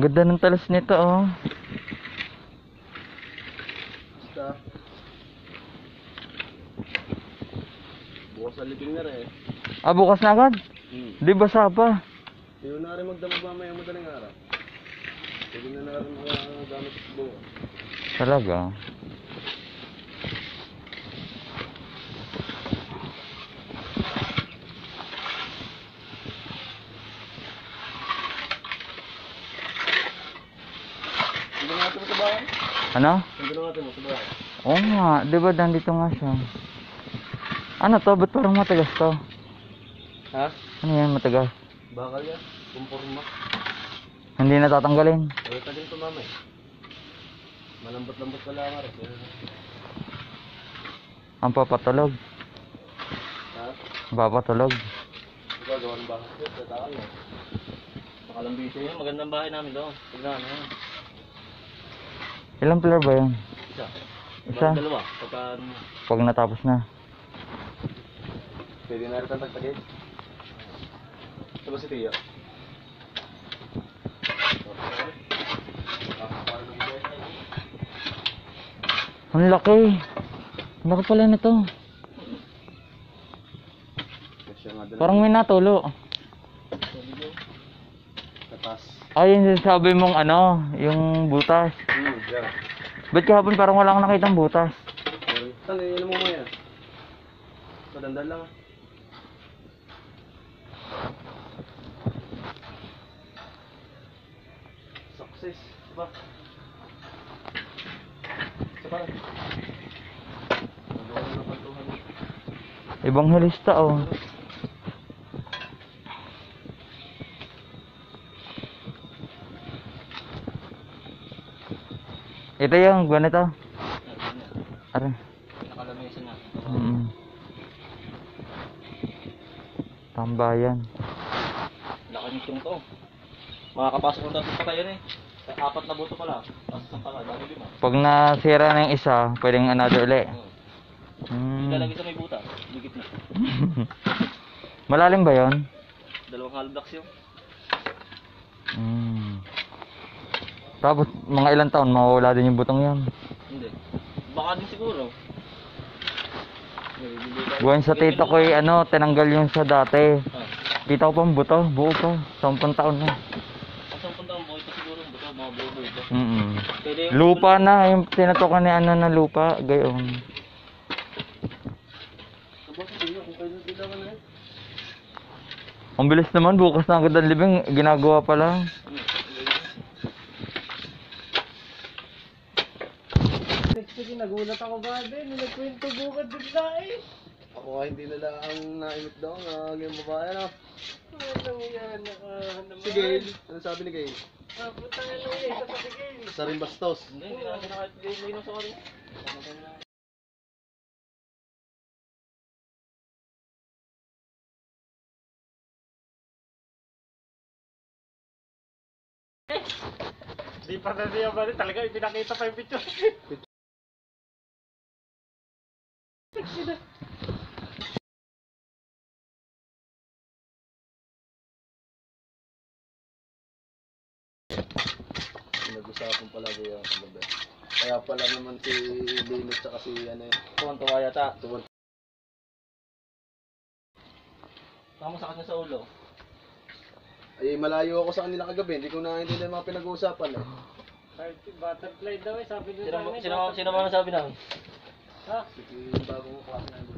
ganda ng talas nito, oh. Basta. Bukas sa libing na rin. Ah, bukas na agad? Di basa pa. Hindi na rin magdamag mamaya madaling araw. Hindi na rin mga gamit bukas. Talaga? Hindi natin mo sa bahay? Ano? Hindi natin mo sa bahay? Oo nga, di ba nandito nga siya? Ano to? Ba't parang matagas to? Ha? Ano yan matagas? Bakal yan. Kumpurma. Hindi na tatanggalin? Ay, tagal ito mamay. Malambot-lambot pala ang araw. Ang papatulog. Ha? Papatulog. Ikaw, gawa ng bahay. Sa taal mo. Makalambito yun. Magandang bahay namin doon. Tignan mo yan. Ilang floor ba yun? Isa. Isa? Bakit dalawa? Pagka... Pag natapos na. Pwede na rin tagtagin. Ito ba si Tia? Ang laki. Ang laki pala nito. Parang may natulo. Katas. Ay, yung sabi mong ano, yung butas. Diyan. Ba't kahapon parang wala kang nakitang butas? Saan, ano mo yan? Madandal lang ah. Success, diba? Sapa lang. Nagawa na ng pantuhan. Ibang hilista, oh. Ito yung ganito. Are. Nakalamesa na. Tambayan. Laki nitong to. Makakapasok ng tatlo pa kayo eh. 4 na buto pala. Tapos isang pala, dami 5. Pag nasira na yung isa, pwedeng another uli. Ilalagay sa may butas. Dikit na. Malalim ba yon? 2 hollow blocks yun. Tapos mga ilang taon mawawala din yung butong yan. Hindi. Baka din siguro. Buwan sa tito ko ano, tinanggal yung sa dati. Kita ko pang buto, buo pa. 10 taon na. Sa 10 taon buhay pa siguro ang buto, mga buo ito. Lupa na, yung tinatokan ni ano na lupa, gayon. Ang bilis naman, bukas na agad ang libing, ginagawa pa lang. Sige, nagulat ako ba din, nagkwento bukad din na eh. Ako nga hindi nila ang naimit daw, ang babae ano. Ano yan, si Gail, ano sabi ni Gail? Puta nga lang eh, isa si Gail. Sa rin bastos. Hindi natin nakalinom sa kanila. Di pa na niya ba rin, talaga ipinakita pa yung picture. Nag-usapan pala kayo ang kagabi. Kaya pala naman si Linus tsaka si ano eh. Tuwan-tuwa yata. Tama sa kanya sa ulo. Ay malayo ako sa kanila kagabi, hindi ko naintindihan mga pinag-uusapan eh. Butterfly daw eh, sabi nila. Sino ba nasabi namin? Ha? Sige, bagong klase na